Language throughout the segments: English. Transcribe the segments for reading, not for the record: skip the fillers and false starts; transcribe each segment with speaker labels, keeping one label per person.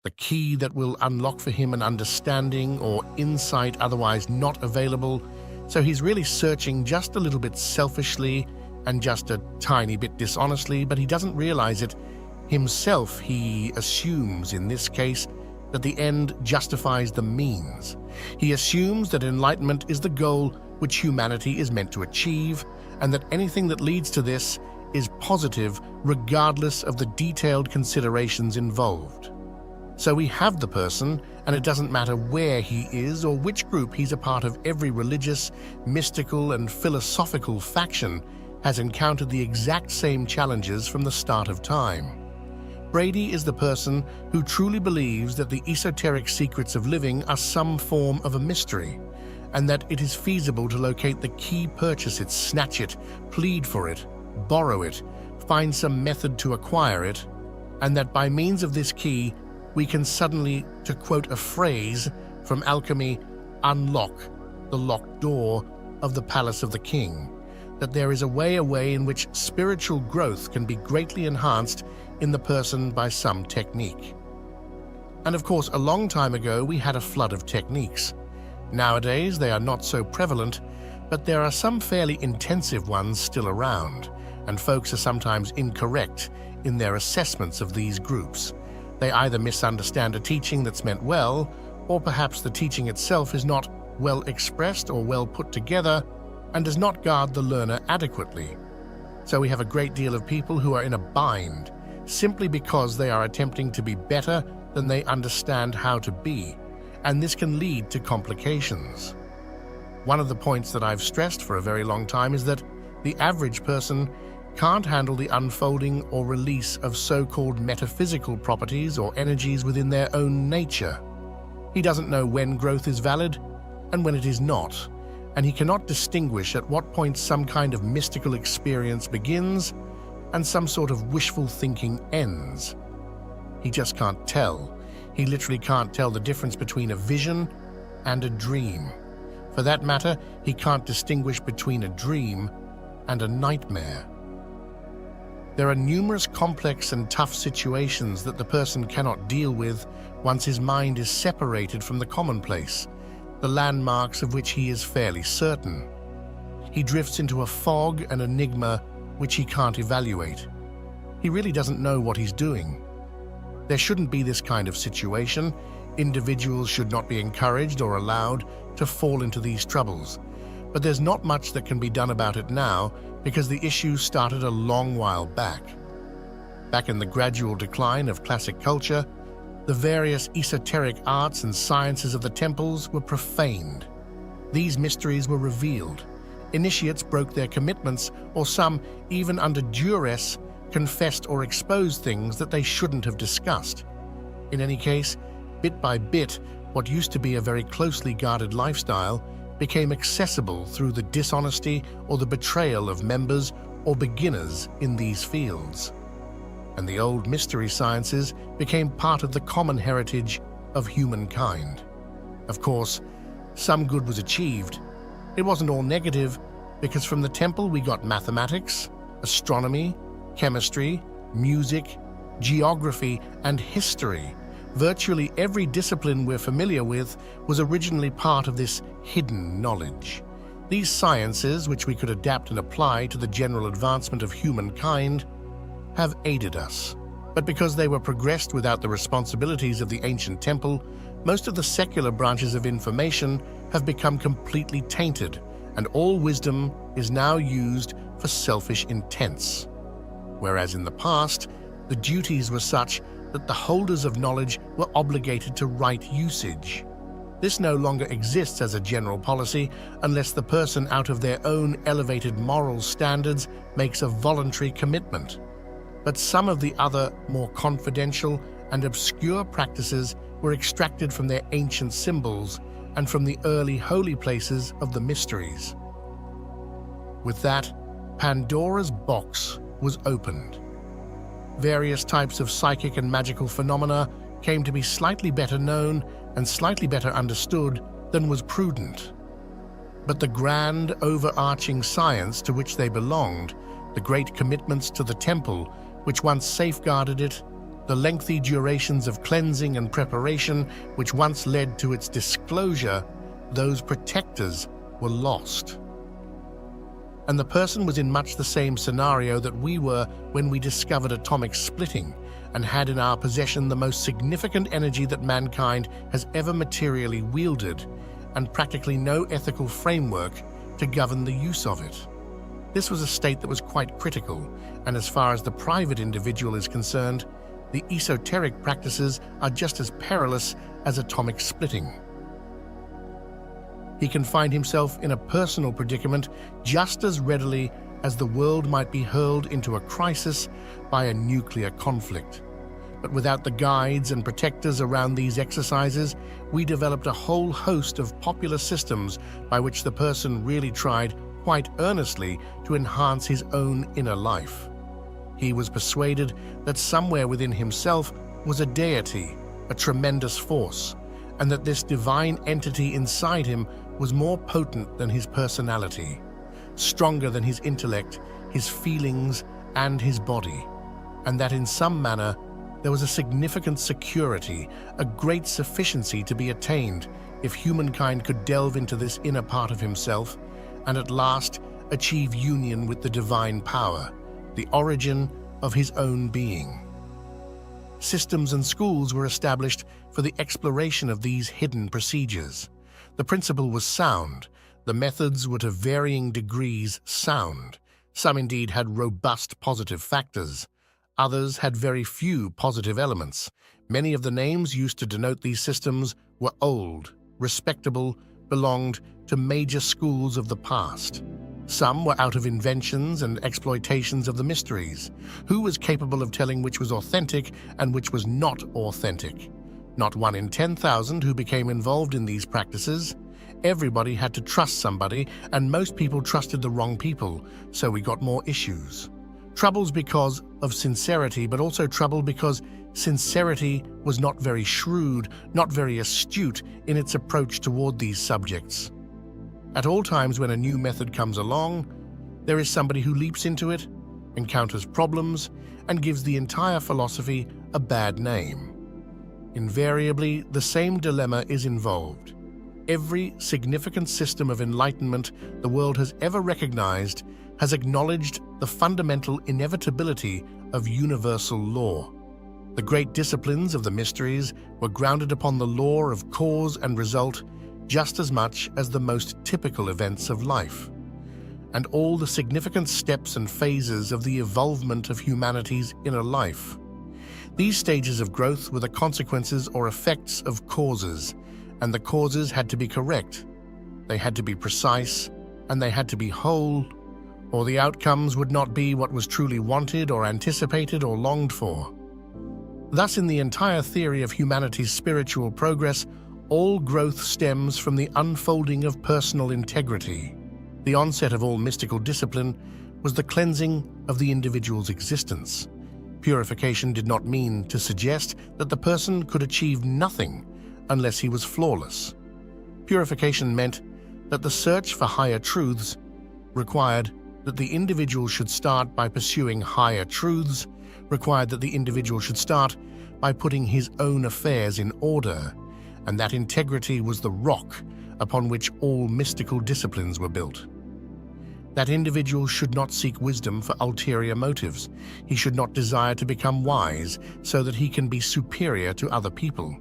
Speaker 1: the key that will unlock for him an understanding or insight otherwise not available. So he's really searching just a little bit selfishly and just a tiny bit dishonestly, but he doesn't realize it himself. He assumes, in this case, that the end justifies the means. He assumes that enlightenment is the goal which humanity is meant to achieve, and that anything that leads to this is positive regardless of the detailed considerations involved. So we have the person, and it doesn't matter where he is or which group he's a part of. Every religious, mystical, and philosophical faction has encountered the exact same challenges from the start of time. Brady is the person who truly believes that the esoteric secrets of living are some form of a mystery, and that it is feasible to locate the key, purchase it, snatch it, plead for it, borrow it, find some method to acquire it, and that by means of this key, we can suddenly, to quote a phrase from alchemy, unlock the locked door of the palace of the king, that there is a way in which spiritual growth can be greatly enhanced in the person by some technique. And of course, a long time ago, we had a flood of techniques. Nowadays, they are not so prevalent, but there are some fairly intensive ones still around, and folks are sometimes incorrect in their assessments of these groups. They either misunderstand a teaching that's meant well, or perhaps the teaching itself is not well expressed or well put together and does not guard the learner adequately. So we have a great deal of people who are in a bind simply because they are attempting to be better than they understand how to be, and this can lead to complications. One of the points that I've stressed for a very long time is that the average person can't handle the unfolding or release of so-called metaphysical properties or energies within their own nature. He doesn't know when growth is valid and when it is not, and he cannot distinguish at what point some kind of mystical experience begins and some sort of wishful thinking ends. He just can't tell. He literally can't tell the difference between a vision and a dream. For that matter, he can't distinguish between a dream and a nightmare. There are numerous complex and tough situations that the person cannot deal with once his mind is separated from the commonplace, the landmarks of which he is fairly certain. He drifts into a fog and enigma which he can't evaluate. He really doesn't know what he's doing. There shouldn't be this kind of situation. Individuals should not be encouraged or allowed to fall into these troubles. But there's not much that can be done about it now because the issue started a long while back. Back in the gradual decline of classic culture, the various esoteric arts and sciences of the temples were profaned. These mysteries were revealed. Initiates broke their commitments, or some, even under duress, confessed or exposed things that they shouldn't have discussed. In any case, bit by bit, what used to be a very closely guarded lifestyle became accessible through the dishonesty or the betrayal of members or beginners in these fields. And the old mystery sciences became part of the common heritage of humankind. Of course, some good was achieved. It wasn't all negative, because from the temple we got mathematics, astronomy, chemistry, music, geography, and history. Virtually every discipline we're familiar with was originally part of this hidden knowledge. These sciences, which we could adapt and apply to the general advancement of humankind, have aided us. But because they were progressed without the responsibilities of the ancient temple, most of the secular branches of information have become completely tainted, and all wisdom is now used for selfish intents. Whereas in the past, the duties were such that the holders of knowledge were obligated to right usage. This no longer exists as a general policy unless the person, out of their own elevated moral standards, makes a voluntary commitment. But some of the other, more confidential and obscure practices were extracted from their ancient symbols and from the early holy places of the mysteries. With that, Pandora's box was opened. Various types of psychic and magical phenomena came to be slightly better known and slightly better understood than was prudent. But the grand, overarching science to which they belonged, the great commitments to the temple, which once safeguarded it, The lengthy durations of cleansing and preparation, which once led to its disclosure, those protectors were lost. And the person was in much the same scenario that we were when we discovered atomic splitting and had in our possession the most significant energy that mankind has ever materially wielded, and practically no ethical framework to govern the use of it. This was a state that was quite critical, and as far as the private individual is concerned, the esoteric practices are just as perilous as atomic splitting. He can find himself in a personal predicament just as readily as the world might be hurled into a crisis by a nuclear conflict. But without the guides and protectors around these exercises, we developed a whole host of popular systems by which the person really tried quite earnestly to enhance his own inner life. He was persuaded that somewhere within himself was a deity, a tremendous force, and that this divine entity inside him was more potent than his personality, stronger than his intellect, his feelings, and his body, and that in some manner there was a significant security, a great sufficiency to be attained if humankind could delve into this inner part of himself and at last achieve union with the divine power, the origin of his own being. Systems and schools were established for the exploration of these hidden procedures. The principle was sound. The methods were to varying degrees sound. Some indeed had robust positive factors. Others had very few positive elements. Many of the names used to denote these systems were old, respectable, belonged to major schools of the past. Some were out of inventions and exploitations of the mysteries. Who was capable of telling which was authentic and which was not authentic? Not 1 in 10,000 who became involved in these practices. Everybody had to trust somebody, and most people trusted the wrong people, so we got more issues. Troubles because of sincerity, but also trouble because sincerity was not very shrewd, not very astute in its approach toward these subjects. At all times when a new method comes along, there is somebody who leaps into it, encounters problems, and gives the entire philosophy a bad name. Invariably, the same dilemma is involved. Every significant system of enlightenment the world has ever recognized has acknowledged the fundamental inevitability of universal law. The great disciplines of the mysteries were grounded upon the law of cause and result just as much as the most typical events of life, and all the significant steps and phases of the evolvement of humanity's inner life. These stages of growth were the consequences or effects of causes, and the causes had to be correct, they had to be precise, and they had to be whole, or the outcomes would not be what was truly wanted or anticipated or longed for. Thus, in the entire theory of humanity's spiritual progress, all growth stems from the unfolding of personal integrity. The onset of all mystical discipline was the cleansing of the individual's existence. Purification did not mean to suggest that the person could achieve nothing unless he was flawless. Purification meant that the search for higher truths required that the individual should start by pursuing higher truths, required that the individual should start by putting his own affairs in order, and that integrity was the rock upon which all mystical disciplines were built. That individual should not seek wisdom for ulterior motives. He should not desire to become wise so that he can be superior to other people.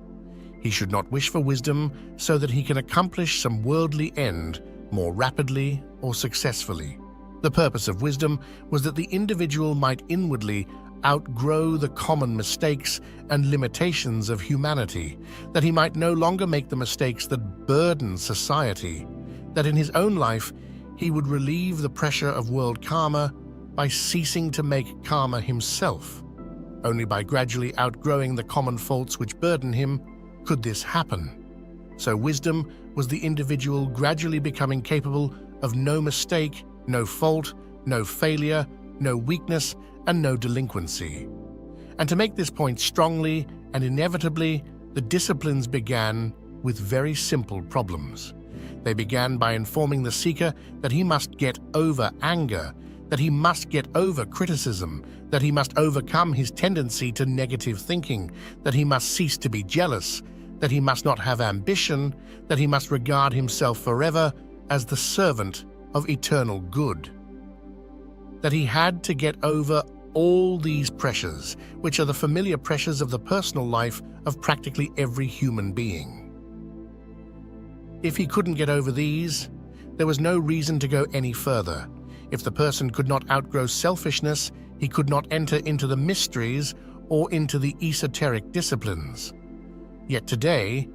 Speaker 1: He should not wish for wisdom so that he can accomplish some worldly end more rapidly or successfully. The purpose of wisdom was that the individual might inwardly outgrow the common mistakes and limitations of humanity, that he might no longer make the mistakes that burden society, that in his own life he would relieve the pressure of world karma by ceasing to make karma himself. Only by gradually outgrowing the common faults which burden him could this happen. So wisdom was the individual gradually becoming capable of no mistake, no fault, no failure, no weakness, and no delinquency. And to make this point strongly and inevitably, the disciplines began with very simple problems. They began by informing the seeker that he must get over anger, that he must get over criticism, that he must overcome his tendency to negative thinking, that he must cease to be jealous, that he must not have ambition, that he must regard himself forever as the servant of eternal good. That he had to get over all these pressures, which are the familiar pressures of the personal life of practically every human being. If he couldn't get over these, there was no reason to go any further. If the person could not outgrow selfishness, he could not enter into the mysteries or into the esoteric disciplines. Yet today,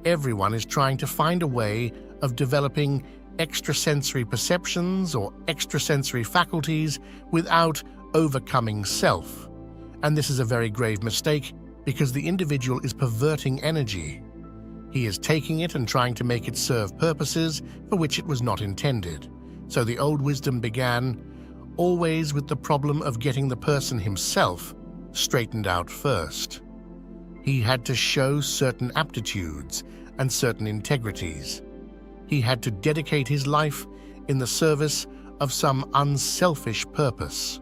Speaker 1: everyone is trying to find a way of developing extrasensory perceptions or extrasensory faculties without overcoming self. And this is a very grave mistake because the individual is perverting energy. He is taking it and trying to make it serve purposes for which it was not intended. So the old wisdom began always with the problem of getting the person himself straightened out first. He had to show certain aptitudes and certain integrities. He had to dedicate his life in the service of some unselfish purpose.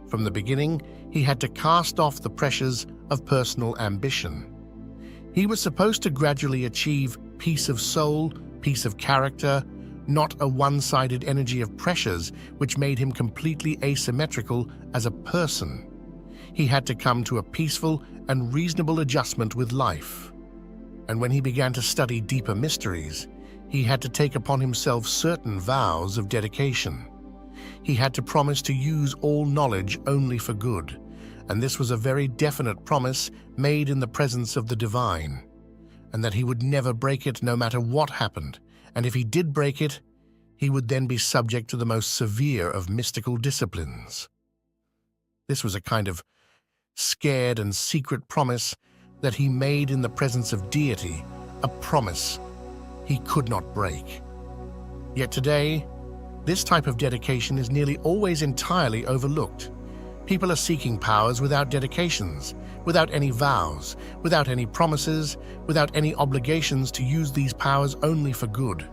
Speaker 1: From the beginning, he had to cast off the pressures of personal ambition. He was supposed to gradually achieve peace of soul, peace of character, not a one-sided energy of pressures which made him completely asymmetrical as a person. He had to come to a peaceful and reasonable adjustment with life. And when he began to study deeper mysteries, he had to take upon himself certain vows of dedication. He had to promise to use all knowledge only for good, and this was a very definite promise made in the presence of the divine, and that he would never break it no matter what happened, and if he did break it, he would then be subject to the most severe of mystical disciplines. This was a kind of scared and secret promise that he made in the presence of deity, a promise he could not break. Yet today, this type of dedication is nearly always entirely overlooked. People are seeking powers without dedications, without any vows, without any promises, without any obligations to use these powers only for good.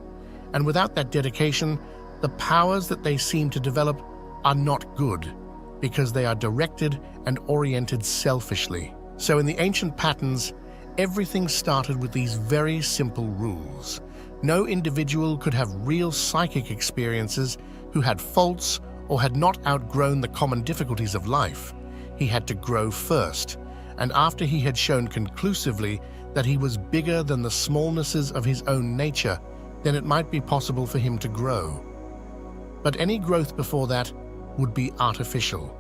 Speaker 1: And without that dedication, the powers that they seem to develop are not good, because they are directed and oriented selfishly. So in the ancient patterns, everything started with these very simple rules. No individual could have real psychic experiences who had faults or had not outgrown the common difficulties of life. He had to grow first, and after he had shown conclusively that he was bigger than the smallnesses of his own nature, then it might be possible for him to grow. But any growth before that would be artificial.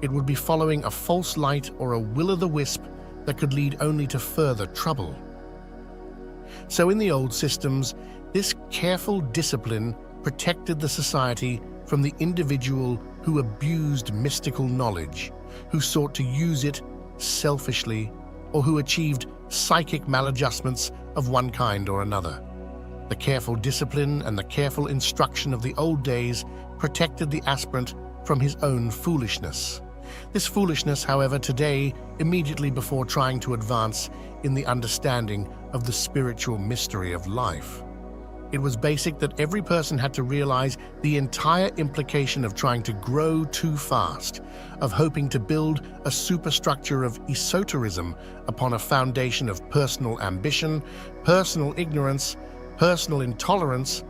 Speaker 1: It would be following a false light or a will-o'-the-wisp that could lead only to further trouble. So in the old systems, this careful discipline protected the society from the individual who abused mystical knowledge, who sought to use it selfishly, or who achieved psychic maladjustments of one kind or another. The careful discipline and the careful instruction of the old days protected the aspirant from his own foolishness. This foolishness, however, today, immediately before trying to advance in the understanding of the spiritual mystery of life. It was basic that every person had to realize the entire implication of trying to grow too fast, of hoping to build a superstructure of esotericism upon a foundation of personal ambition, personal ignorance, personal intolerance,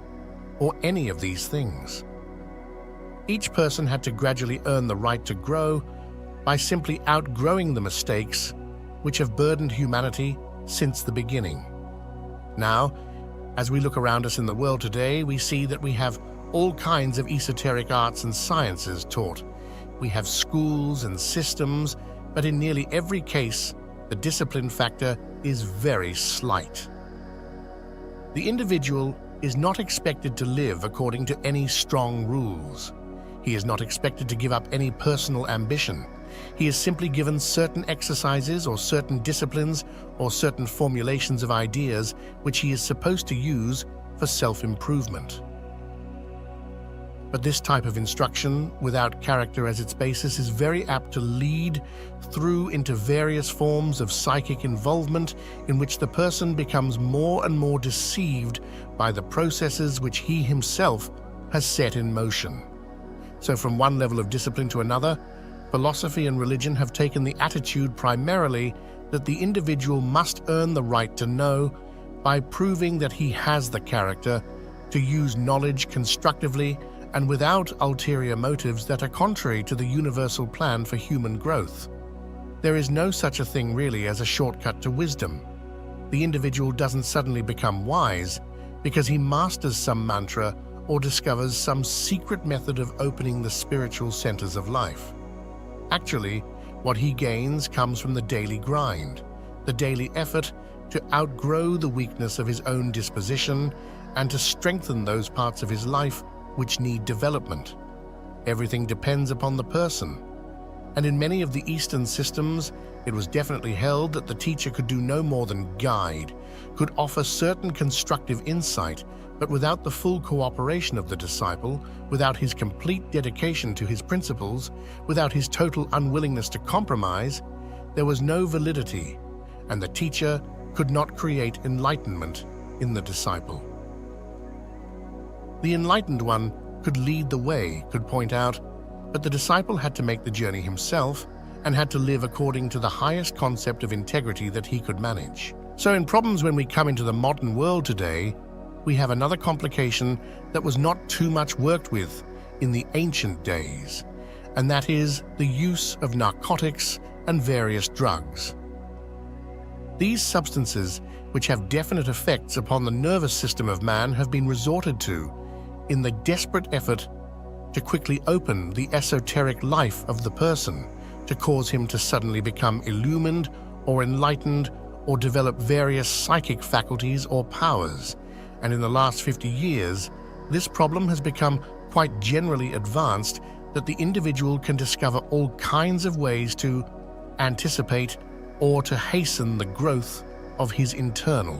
Speaker 1: or any of these things. Each person had to gradually earn the right to grow by simply outgrowing the mistakes which have burdened humanity since the beginning. Now, as we look around us in the world today, we see that we have all kinds of esoteric arts and sciences taught. We have schools and systems, but in nearly every case, the discipline factor is very slight. The individual is not expected to live according to any strong rules. He is not expected to give up any personal ambition. He is simply given certain exercises or certain disciplines or certain formulations of ideas which he is supposed to use for self-improvement. But this type of instruction, without character as its basis, is very apt to lead through into various forms of psychic involvement in which the person becomes more and more deceived by the processes which he himself has set in motion. So from one level of discipline to another, philosophy and religion have taken the attitude primarily that the individual must earn the right to know by proving that he has the character to use knowledge constructively and without ulterior motives that are contrary to the universal plan for human growth. There is no such a thing really as a shortcut to wisdom. The individual doesn't suddenly become wise because he masters some mantra or discovers some secret method of opening the spiritual centers of life. Actually, what he gains comes from the daily grind, the daily effort to outgrow the weakness of his own disposition and to strengthen those parts of his life which need development. Everything depends upon the person. And in many of the Eastern systems, it was definitely held that the teacher could do no more than guide, could offer certain constructive insight, but without the full cooperation of the disciple, without his complete dedication to his principles, without his total unwillingness to compromise, there was no validity, and the teacher could not create enlightenment in the disciple. The enlightened one could lead the way, could point out, but the disciple had to make the journey himself and had to live according to the highest concept of integrity that he could manage. So in problems when we come into the modern world today, we have another complication that was not too much worked with in the ancient days, and that is the use of narcotics and various drugs. These substances, which have definite effects upon the nervous system of man, have been resorted to in the desperate effort to quickly open the esoteric life of the person, to cause him to suddenly become illumined or enlightened or develop various psychic faculties or powers. And in the last 50 years, this problem has become quite generally advanced that the individual can discover all kinds of ways to anticipate or to hasten the growth of his internal.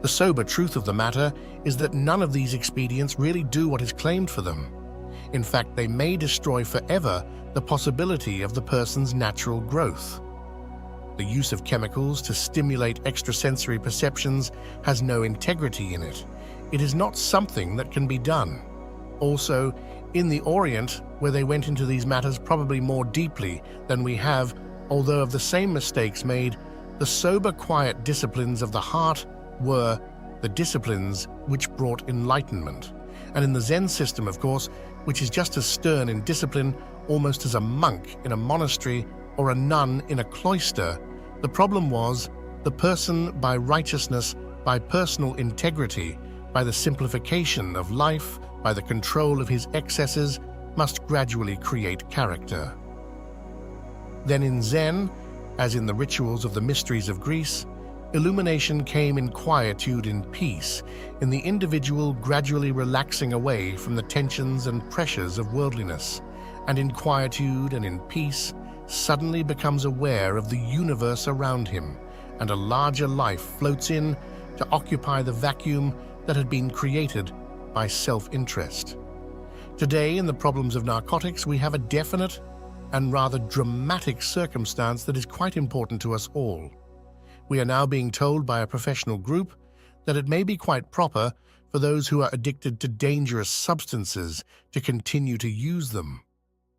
Speaker 1: The sober truth of the matter is that none of these expedients really do what is claimed for them. In fact, they may destroy forever the possibility of the person's natural growth. The use of chemicals to stimulate extrasensory perceptions has no integrity in it. It is not something that can be done. Also, in the Orient, where they went into these matters probably more deeply than we have, although of the same mistakes made, the sober, quiet disciplines of the heart were the disciplines which brought enlightenment. And in the Zen system, of course, which is just as stern in discipline almost as a monk in a monastery or a nun in a cloister, the problem was the person by righteousness, by personal integrity, by the simplification of life, by the control of his excesses, must gradually create character. Then in Zen, as in the rituals of the mysteries of Greece, illumination came in quietude and peace, in the individual gradually relaxing away from the tensions and pressures of worldliness, and in quietude and in peace suddenly becomes aware of the universe around him, and a larger life floats in to occupy the vacuum that had been created by self-interest. Today, in the problems of narcotics, we have a definite and rather dramatic circumstance that is quite important to us all. We are now being told by a professional group that it may be quite proper for those who are addicted to dangerous substances to continue to use them.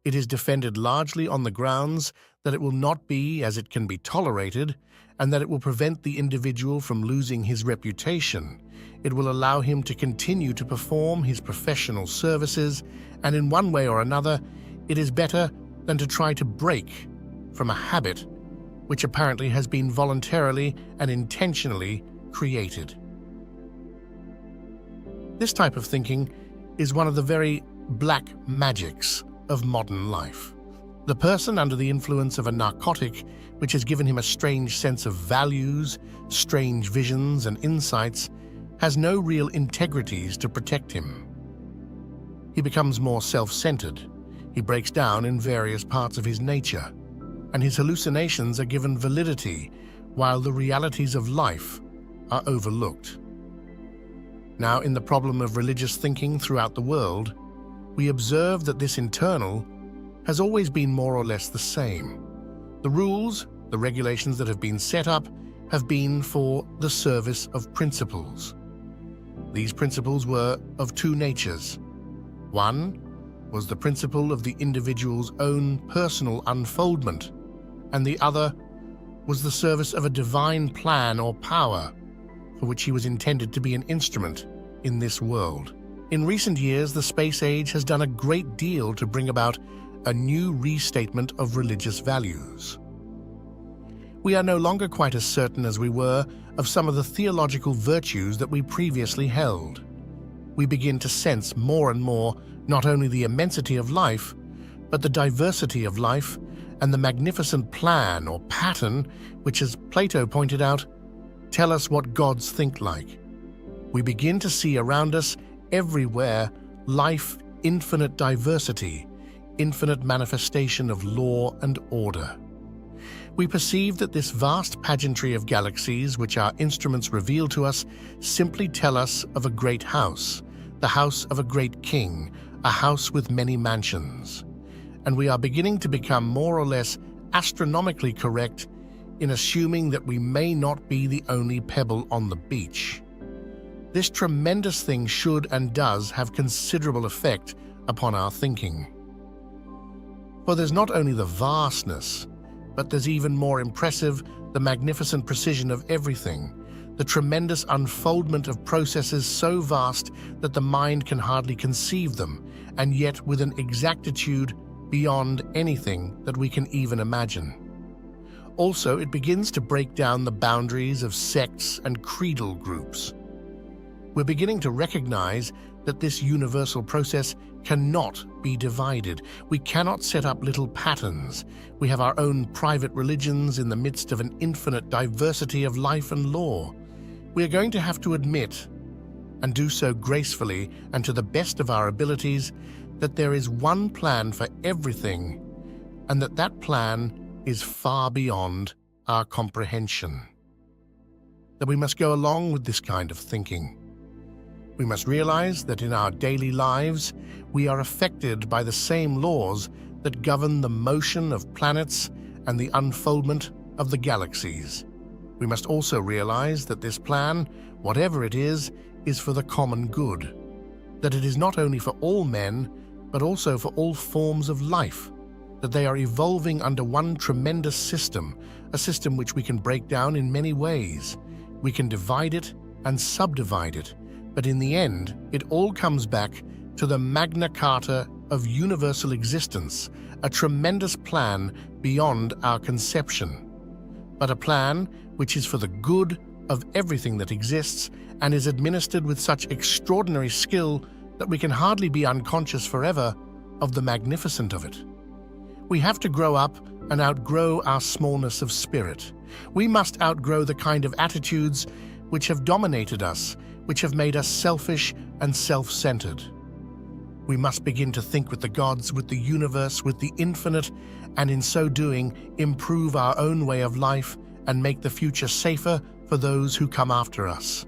Speaker 1: It is defended largely on the grounds that it will not be as it can be tolerated and that it will prevent the individual from losing his reputation. It will allow him to continue to perform his professional services, and in one way or another, it is better than to try to break from a habit which apparently has been voluntarily and intentionally created. This type of thinking is one of the very black magics of modern life. The person under the influence of a narcotic which has given him a strange sense of values, strange visions and insights, has no real integrities to protect him. He becomes more self-centered. He breaks down in various parts of his nature, and his hallucinations are given validity while the realities of life are overlooked. Now, in the problem of religious thinking throughout the world, we observe that this internal has always been more or less the same. The rules, the regulations that have been set up have been for the service of principles. These principles were of two natures. One, was the principle of the individual's own personal unfoldment, and the other was the service of a divine plan or power for which he was intended to be an instrument in this world. In recent years, the space age has done a great deal to bring about a new restatement of religious values. We are no longer quite as certain as we were of some of the theological virtues that we previously held. We begin to sense more and more not only the immensity of life, but the diversity of life and the magnificent plan or pattern which, as Plato pointed out, tell us what gods think like. We begin to see around us everywhere life, infinite diversity, infinite manifestation of law and order. We perceive that this vast pageantry of galaxies which our instruments reveal to us simply tell us of a great house, the house of a great king, a house with many mansions. And we are beginning to become more or less astronomically correct in assuming that we may not be the only pebble on the beach. This tremendous thing should and does have considerable effect upon our thinking. For there's not only the vastness, but there's even more impressive the magnificent precision of everything, the tremendous unfoldment of processes so vast that the mind can hardly conceive them, and yet with an exactitude beyond anything that we can even imagine. Also, it begins to break down the boundaries of sects and creedal groups. We're beginning to recognize that this universal process cannot be divided. We cannot set up little patterns. We have our own private religions in the midst of an infinite diversity of life and law. We are going to have to admit, and do so gracefully and to the best of our abilities, that there is one plan for everything, and that plan is far beyond our comprehension. That we must go along with this kind of thinking. We must realize that in our daily lives, we are affected by the same laws that govern the motion of planets and the unfoldment of the galaxies. We must also realize that this plan, whatever it is for the common good. That it is not only for all men, but also for all forms of life. That they are evolving under one tremendous system, a system which we can break down in many ways. We can divide it and subdivide it, but in the end, it all comes back to the Magna Carta of universal existence, a tremendous plan beyond our conception. But a plan which is for the good of everything that exists and is administered with such extraordinary skill that we can hardly be unconscious forever of the magnificence of it. We have to grow up and outgrow our smallness of spirit. We must outgrow the kind of attitudes which have dominated us, which have made us selfish and self-centered. We must begin to think with the gods, with the universe, with the infinite, and in so doing, improve our own way of life and make the future safer for those who come after us.